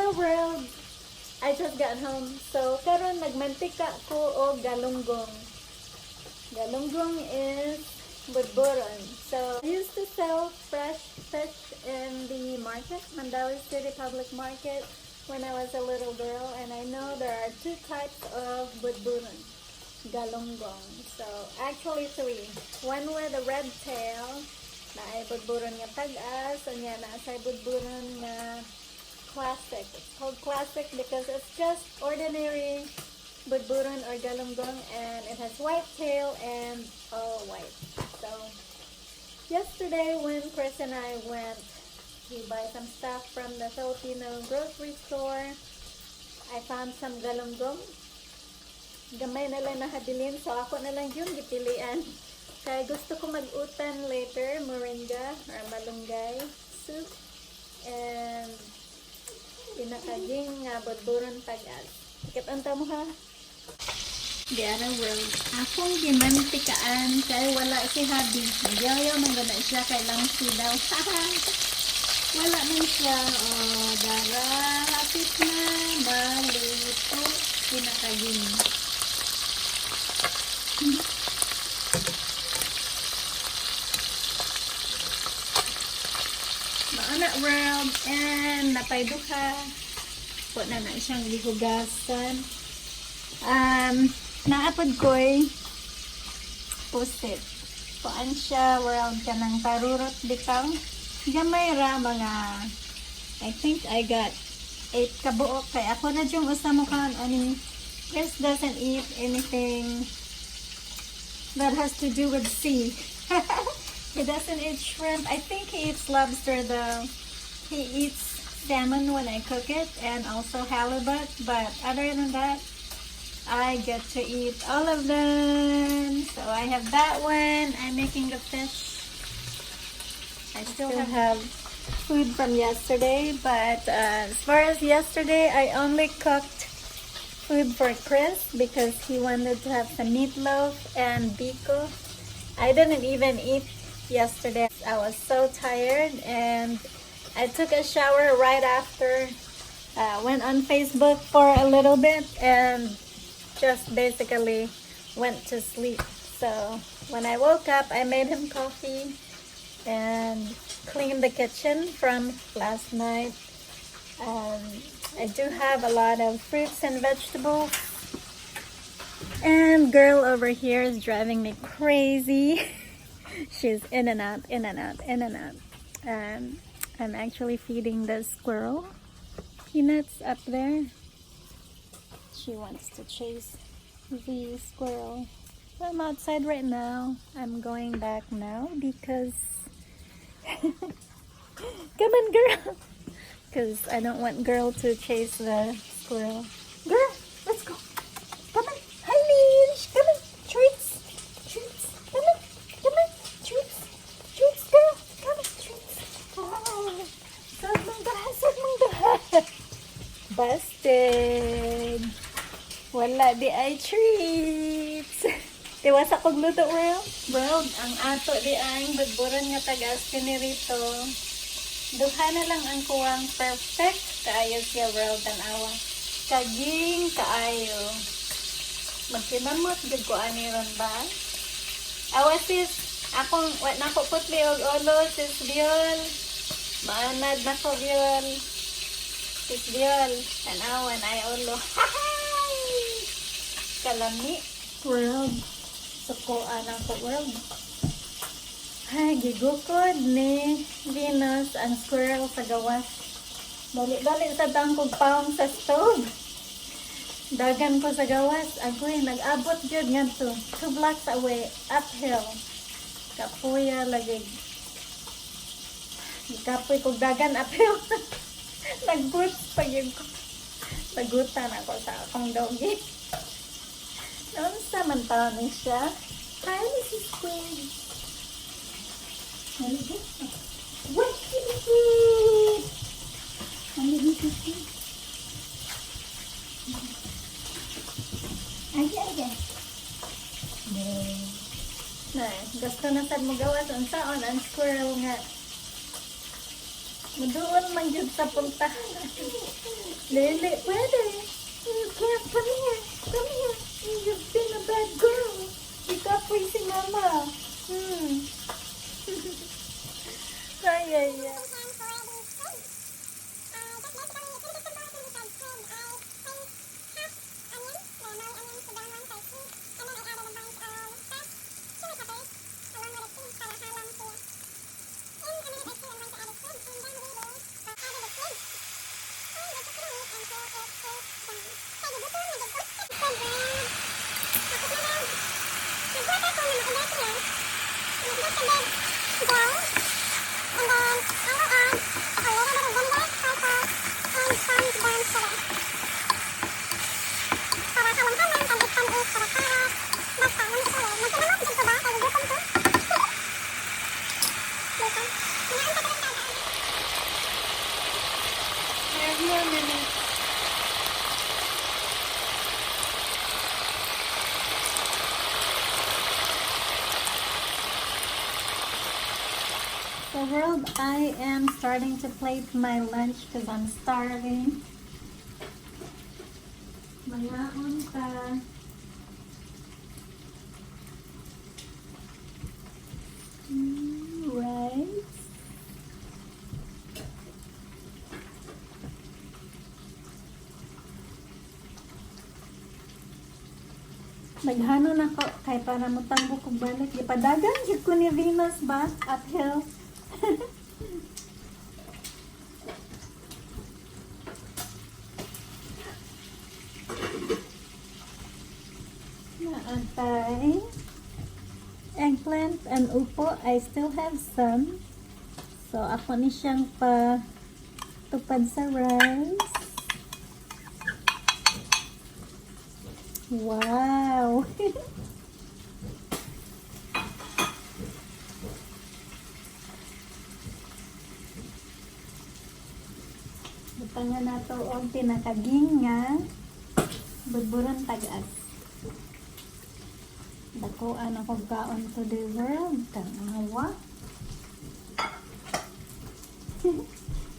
Hello world! I just got home. So, karon nagmantika ko og galunggong. Galunggong is budburon. So, I used to sell fresh fish in the market, Mandawi City Public Market, when I was a little girl. And I know there are two types of budburon. Galunggong. So, actually three. One with a red tail, na ay budburon nga tag-as, o niya na sa budburon nga classic. It's called classic because it's just ordinary budburon or galunggong, and it has white tail and all white. So, yesterday when Chris and I went to buy some stuff from the Filipino grocery store, I found some galunggong. Gamay na lang nahabilin, so ako na lang yung gipilian. Kaya gusto ko mag-utan later, moringa or malunggay soup. And pinakaging budburon tag-as. Ikatanta mo ha? Di ara world. Akong gimantikaan kaya wala si Habi. Nagyayaw man gana siya kay lang si daw. Wala man siya. O, dara. Hapit na. Malito. Pinakaging. Maana world, and napayduha po na siyang gihugasan. Naapod ko'y post-it. Puan siya world ka ng tarurot bitaw. Gamay ra mga, I think I got 8 kabuok. Kaya ako na yung usa mo kan ani. Chris doesn't eat anything that has to do with sea. He doesn't eat shrimp. I think he eats lobster though. He eats salmon when I cook it and also halibut. But other than that, I get to eat all of them. So I have that one. I'm making the fish. I still have food from yesterday. But as far as yesterday, I only cooked food for Chris because he wanted to have some meatloaf and biko. I didn't even eat yesterday. I was so tired and I took a shower right after. Went on Facebook for a little bit and just basically went to sleep. So when I woke up, I made him coffee and cleaned the kitchen from last night. I do have a lot of fruits and vegetables. And girl over here is driving me crazy. She's in and out, in and out, in and out. I'm actually feeding the squirrel peanuts up there. She wants to chase the squirrel. So I'm outside right now. I'm going back now because come on girl, because I don't want girl to chase the squirrel. Girl, let's go. Come on. Hi, Leash. Come on. Treats. Treats. Come on. Come on. Treats. Treats, girl. Come on. Treats. Oh. Sag mong daha. Sag mong daha. Busted. Wala di ay treats. Tiwasa kong luto, world. Ang ato di ay budburon nga tagas pinirito. Duha na lang ang kuwang perfect. Kaayo siya, world. Tanawa. Kaging kaayo. Magkinamot gud ko ani ron ba? Awa sis, akong wat nako putli og ulo sis Biol. Maanad nako Biol. Sis Biol, tanawan ay ulo. Kalami world. Suko anang ko world. Ay, gigukod ni Venus ang squirrel sa gawas. Dali-dali sa tangkog paong sa stove. Dagan ko sa gawas. Agoy, nag-abot dyan nga to. 2 blocks away, uphill. Kapuya lagi. Kapoy kong dagan uphill. Nag-boots pa yun ko. Nagutan ako sa akong doggy. Noon sa mantanin siya. Hi, Mrs. Queen. Maligit. What is it? Maligit ito. Ay. Nah, gusto na sad mo gawas unsaon ang squirrel nga. Muduon man jud sa puntahan. Lele, pwede. You can't. Come here. Come here. You've been a bad girl. Ikapoy si mama. Ay, ay, ay. So world, I am starting to plate my lunch because I'm starving. Malaon pa. Rice. Naghano na ko kay para mutangbo ko balik. Ipadagan jud ko ni Venus ba uphill. Naantay. Eggplant and upo, I still have some. So ako ni siyang pa tupad sa rice. Wow! Butangan na to o pinakaging nga budburon tagas. Dakuan ako kaon to the world. Tanawa.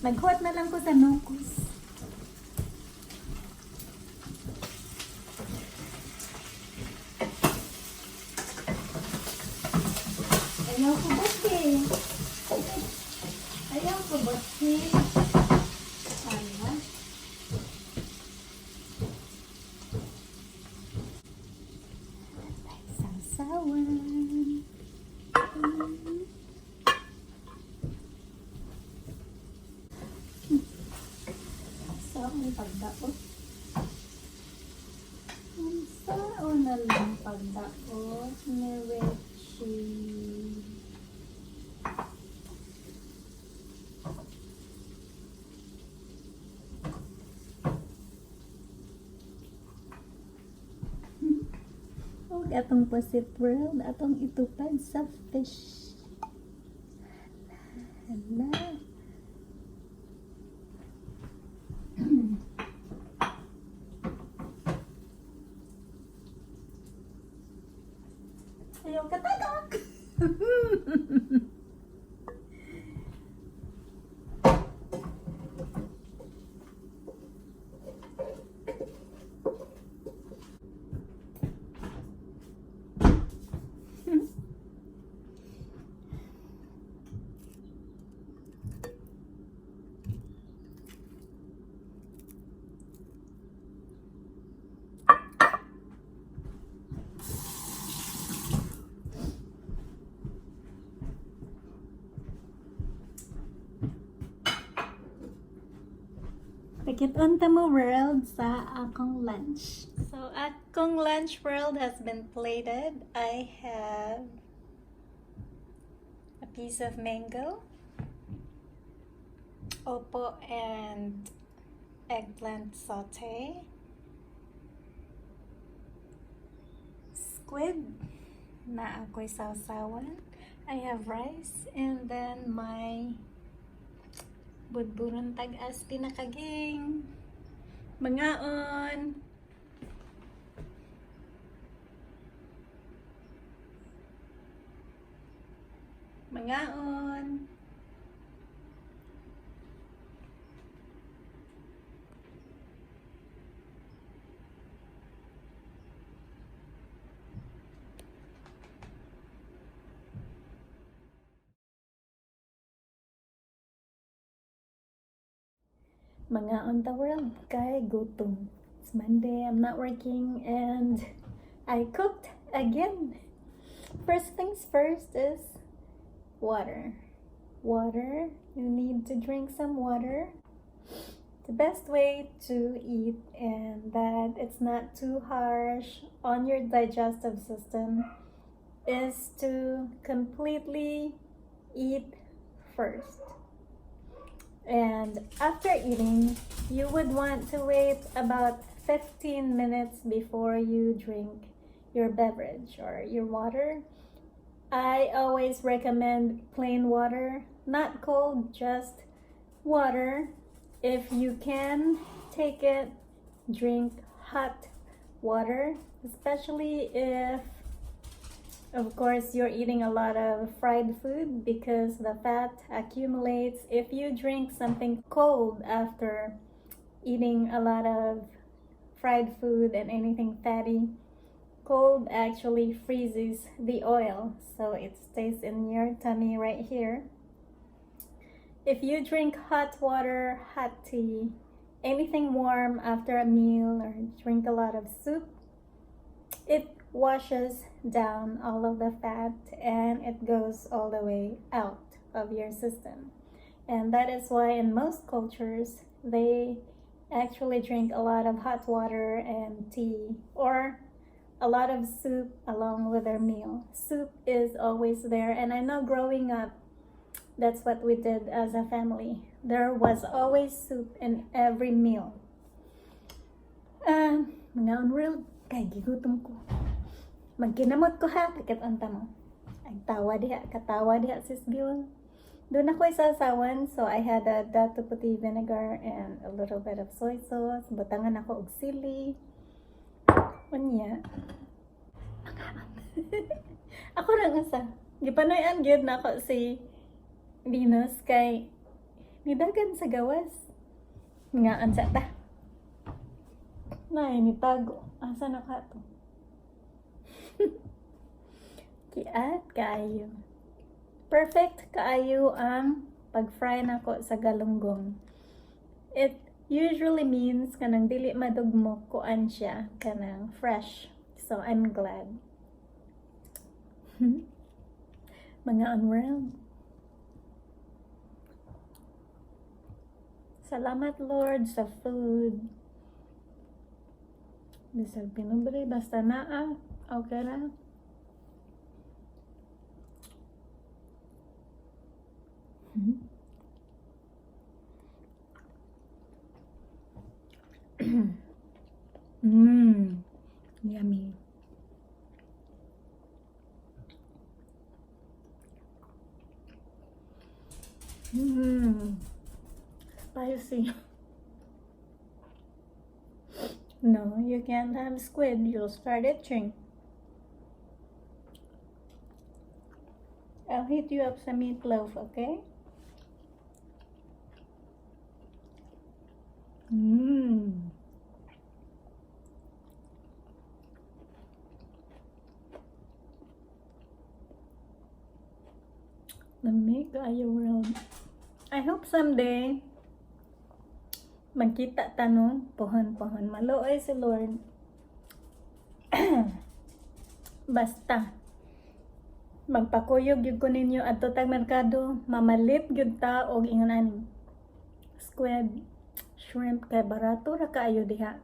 Naghuwat na lang ko sa nukos. Ayaw ko bote. Ayaw ko bote. Ano? Sasawan. Saan pagdaot? Saan na lang pagdaot? Merechi. Huwag atong pasit world, atong itupad sa fish. Hala. Ayaw katagak. Pakit-on ta mo world sa akong lunch. So akong lunch world has been plated. I have a piece of mango, opo and eggplant saute, squid na ako'y sausawan. I have rice and then my budburon tagas pinakaging mangaon. Mga on the world, kay gutom. It's Monday, I'm not working, and I cooked again. First things first is water. Water, you need to drink some water. The best way to eat and that it's not too harsh on your digestive system is to completely eat first. And after eating, you would want to wait about 15 minutes before you drink your beverage or your water. I always recommend plain water, not cold, just water. If you can take it, drink hot water, especially if, of course, you're eating a lot of fried food because the fat accumulates. If you drink something cold after eating a lot of fried food and anything fatty, cold actually freezes the oil, so it stays in your tummy right here. If you drink hot water, hot tea, anything warm after a meal, or drink a lot of soup, it washes down all of the fat and it goes all the way out of your system. And that is why in most cultures they actually drink a lot of hot water and tea or a lot of soup along with their meal. Soup is always there, and I know growing up that's what we did as a family. There was always soup in every meal. Mga unreal, kay gigutom ko. Magkinamot ko ha, pikit anta mo. Ang tawa diha, katawa diha sis Bill. Doon ako isasawan, so I had a dato puti vinegar and a little bit of soy sauce. Butangan ako og sili. Unya. Ako ra asa. Gipanoy-an gyud na ako si Venus kay nidagan sa gawas. Nga ansa ta. Nay nitago. Asa na ka to? Kiat kaayo. Perfect kaayo ang pag-fry nako sa galunggong. It usually means kanang dili madugmo kuan siya, kanang fresh. So I'm glad. Mga unreal. Salamat Lord sa food. Bisag pinubre basta naa. Okay ra. Yummy. Spicy. No, you can't have squid. You'll start itching. I'll heat you up some meatloaf, okay? Lamig kayo world. I hope someday magkita tanong pohon-pohon maluoy si Lord. Basta magpakuyog gyud ko ninyo adto tag merkado, mamalit gyud ta og ingon ani squid, shrimp kay barato ra kaayo diha.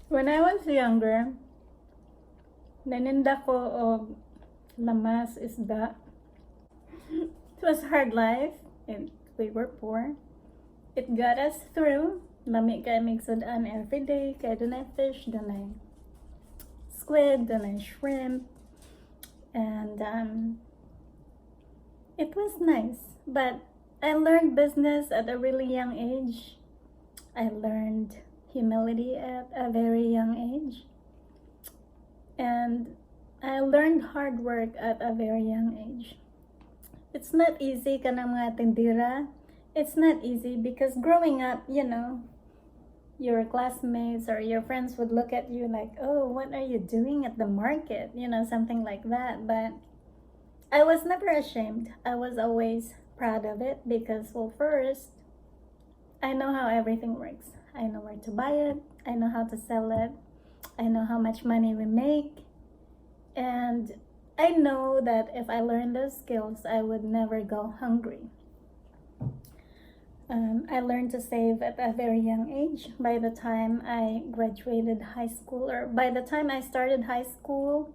When I was younger, naninda ko og lamas isda. It was a hard life and we were poor. It got us through. Lami kay migsudan every day. Kaya dunay fish, dunay squid, dunay shrimp. And it was nice. But I learned business at a really young age. I learned humility at a very young age. And I learned hard work at a very young age. It's not easy kanang mga tindira. It's not easy because growing up, you know, your classmates or your friends would look at you like, oh, what are you doing at the market? Something like that. But I was never ashamed. I was always proud of it because, well, first, I know how everything works. I know where to buy it. I know how to sell it. I know how much money we make. And I know that if I learn those skills, I would never go hungry. I learned to save at a very young age. By the time I graduated high school, or by the time I started high school,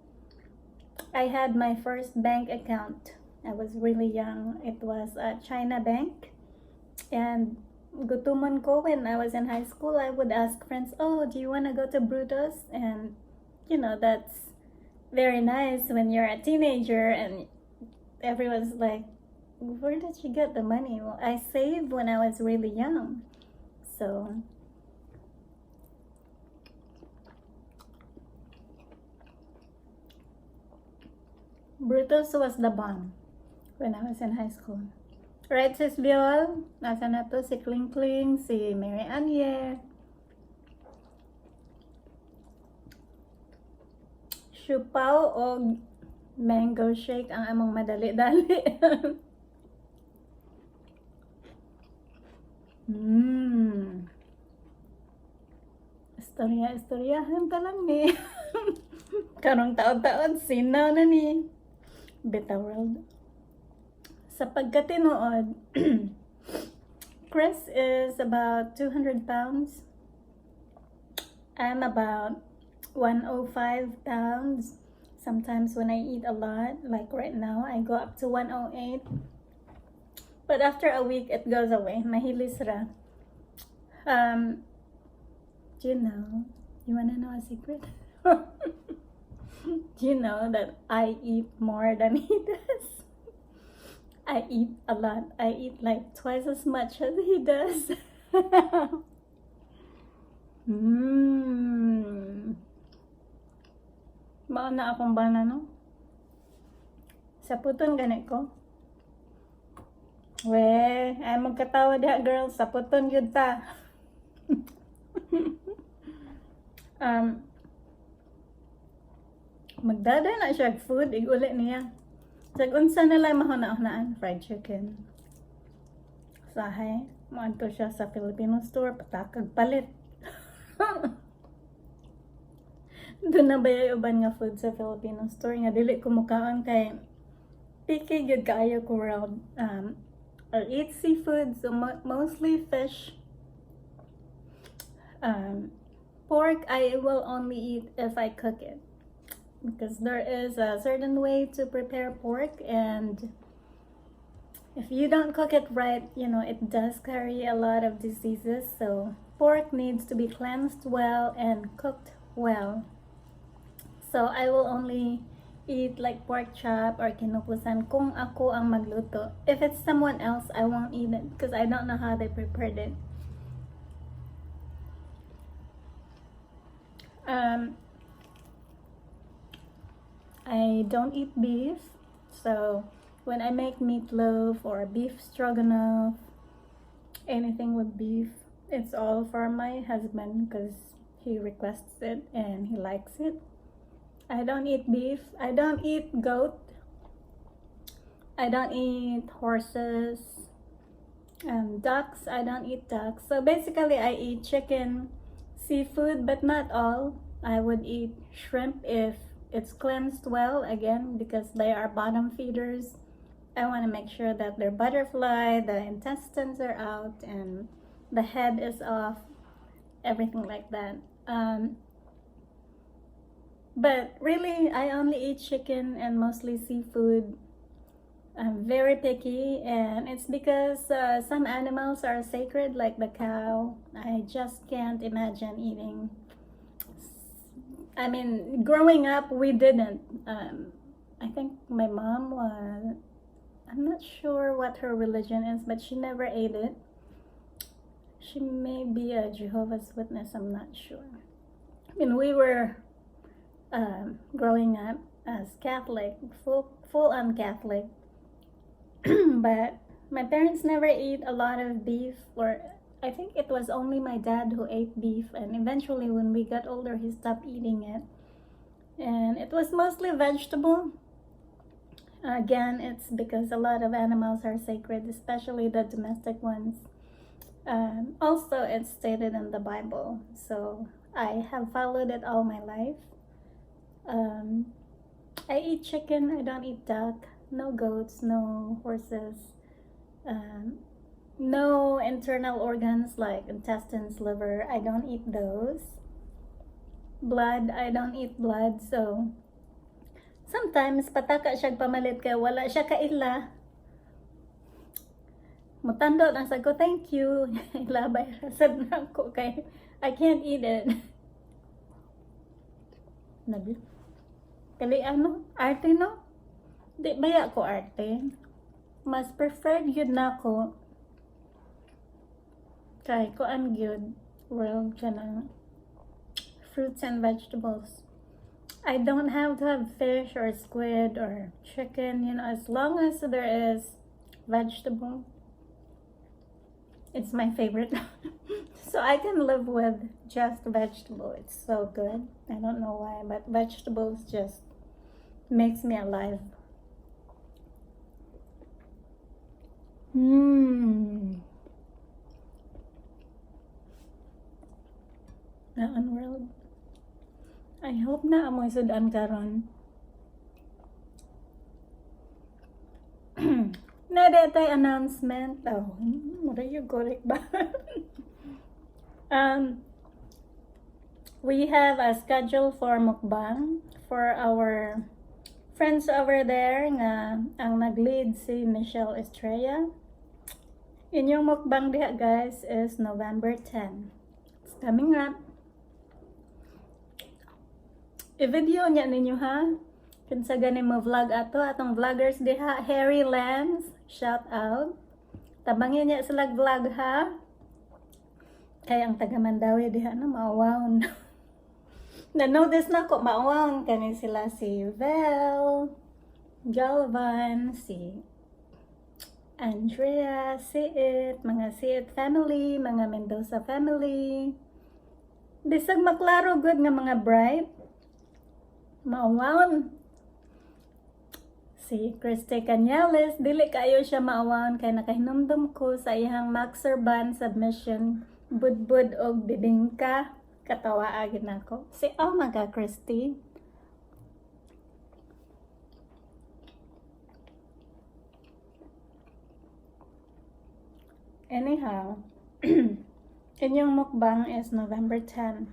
I had my first bank account. I was really young. It was a China bank. And gutumon ko when I was in high school, I would ask friends, oh, do you want to go to Brutus? And, that's very nice when you're a teenager and everyone's like, where did you get the money? Well, I saved when I was really young. So Brutus was the bomb when I was in high school. Right, Sis Viol? Nasa na to si Kling Kling, si Mary Anye. Siupaw o mango shake ang among madali-dali. Istorya-istoryahan ta lang ni. Karong taon-taon, sinaw na ni Beta World. Sa pagkatinuod, Chris is about 200 pounds. I'm about 105 pounds. Sometimes when I eat a lot, like right now, I go up to 108. But after a week, it goes away. Mahilis ra. Do you know? You wanna know a secret? Do you know that I eat more than he does? I eat a lot. I eat like twice as much as he does. Mauna akong bana, no? Sa puton ganit ko. We, ay magkatawa diha, girl. Sa puton yun ta. Magdada na siya food. Igulit niya. Unsa na lang mahuna-hunaan? Fried chicken. Sahay. Maadto siya sa Filipino store. Patakag palit. Doon na ba yung uban nga food sa Filipino store? Nga dili ko mukaan kay picky good kaayo ko around. I eat seafood, so mostly fish. Pork, I will only eat if I cook it. Because there is a certain way to prepare pork, and if you don't cook it right, it does carry a lot of diseases. So pork needs to be cleansed well and cooked well. So I will only eat like pork chop or kinukusan kung ako ang magluto. If it's someone else, I won't eat it because I don't know how they prepared it. I don't eat beef, so when I make meatloaf or beef stroganoff, anything with beef, it's all for my husband because he requests it and he likes it. I don't eat beef. I don't eat goat. I don't eat horses. Ducks. I don't eat ducks. So basically, I eat chicken, seafood, but not all. I would eat shrimp if it's cleansed well, again, because they are bottom feeders. I want to make sure that their butterfly, the intestines are out, and the head is off, everything like that. But really, I only eat chicken and mostly seafood. I'm very picky, and it's because some animals are sacred, like the cow. I just can't imagine eating. I mean, growing up, we didn't. I think my mom was, I'm not sure what her religion is, but she never ate it. She may be a Jehovah's Witness, I'm not sure. I mean, we were growing up as Catholic, full-on Catholic. But my parents never ate a lot of beef, or I think it was only my dad who ate beef, and eventually when we got older he stopped eating it, and it was mostly vegetable. Again, it's because a lot of animals are sacred, especially the domestic ones. Also, it's stated in the Bible, so I have followed it all my life. I eat chicken, I don't eat duck, no goats, no horses, no internal organs like intestines, liver, I don't eat those. Blood, I don't eat blood, so sometimes pataka siya pamalit kay wala siya kaila. Mutando na sa ko, thank you. Ilabay rasad na ako kay I can't eat it. Kali ano? Arte no? Di baya ko arte. Mas preferred yun na ko kay kuan gyud world ka ng fruits and vegetables. I don't have to have fish or squid or chicken, you know, as long as there is vegetable. It's my favorite. So I can live with just vegetable. It's so good. I don't know why, but vegetables just makes me alive. Naan world. I hope na amoy sudan karon. Na datay announcement. Oh, mura yung correct ba? We have a schedule for mukbang for our friends over there nga ang nag-lead si Michelle Estrella. Inyong mukbang diha guys is November 10. It's coming up. I-video niya ninyo ha. Kinsa gani mo vlog ato atong vloggers diha, Harry Lens, shout out. Tabangin niya sila vlog ha. Kaya ang taga Mandawi diha na maawawon. Na-notice na ko maawawon kani sila si Vel, Galvan, si Andrea, Siit, mga Siit family, mga Mendoza family. Bisag maklaro good nga mga bright. Maawawon. Si Christy Cañales, dili kayo siya maawawon kay nakahinumdum ko sa iyang Maxer Band submission, budbud og bibingka. Katawa agad nako. Si oh my God, Christy. Anyhow, inyong mukbang is November 10.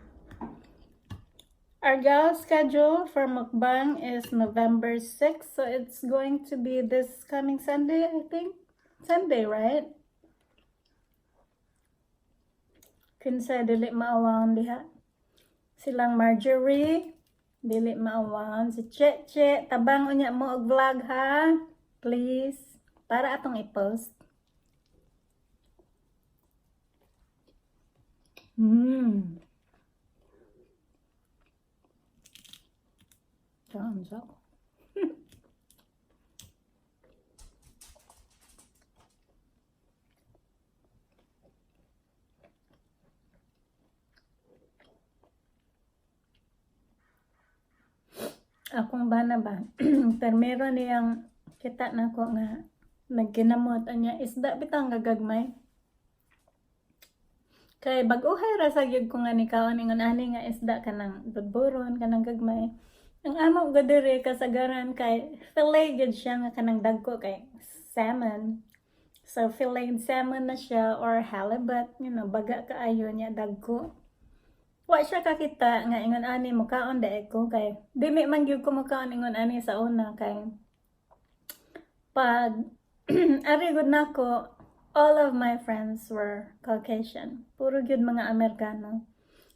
Our gal schedule for mukbang is November 6, so it's going to be this coming Sunday, I think. Sunday, right? Kinsa dili maawawon diha. Silang Marjorie, dili maawawon. Si Cheche, tabang unya mo og vlog ha. Please, para atong i-post. Thumbs up. Akong bana ba? Pero meron niyang kita na ko nga nagginamot anya isda bitang gagagmay. Kay bag-uhay ra sa gyud ko nga ni kaon ingon ani nga isda kanang budburon kanang gagmay. Ang amo gadire kasagaran kay fillet gud siya nga kanang dagko kay salmon. So filleted salmon na siya or halibut, you know, baga kaayo niya dagko. Wa siya kakita nga ingon ani mo kaon dae ko kay dili man gyud ko makaon ingon ani sa una kay pag ari gud nako all of my friends were Caucasian. Puro gyud mga Amerikano.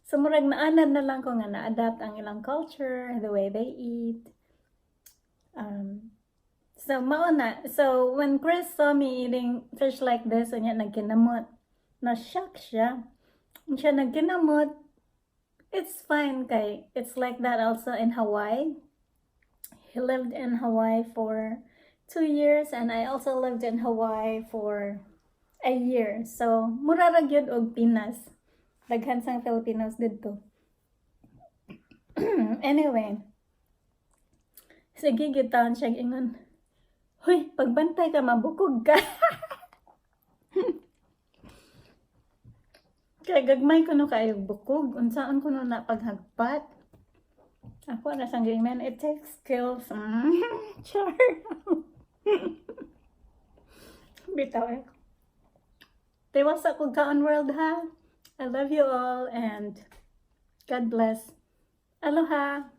So murag naanad na lang ko nga na-adapt ang ilang culture, the way they eat. So mauna, so when Chris saw me eating fish like this, unya nagkinamot. Na-shock siya. Siya nagkinamot. It's fine kay it's like that also in Hawaii. He lived in Hawaii for 2 years and I also lived in Hawaii for a year. So, mura ra gyud og Pinas. Daghan sang Filipinos didto. Anyway, sige gyud taon siya ingon. Hoy, pagbantay ka mabukog ka. Kay gagmay ko no kayo bukog. Unsaon ko no na paghagpat. Ako na sang man, it takes skills. Char. Bitaw eh. Tiwas ako kaon world ha. I love you all and God bless. Aloha.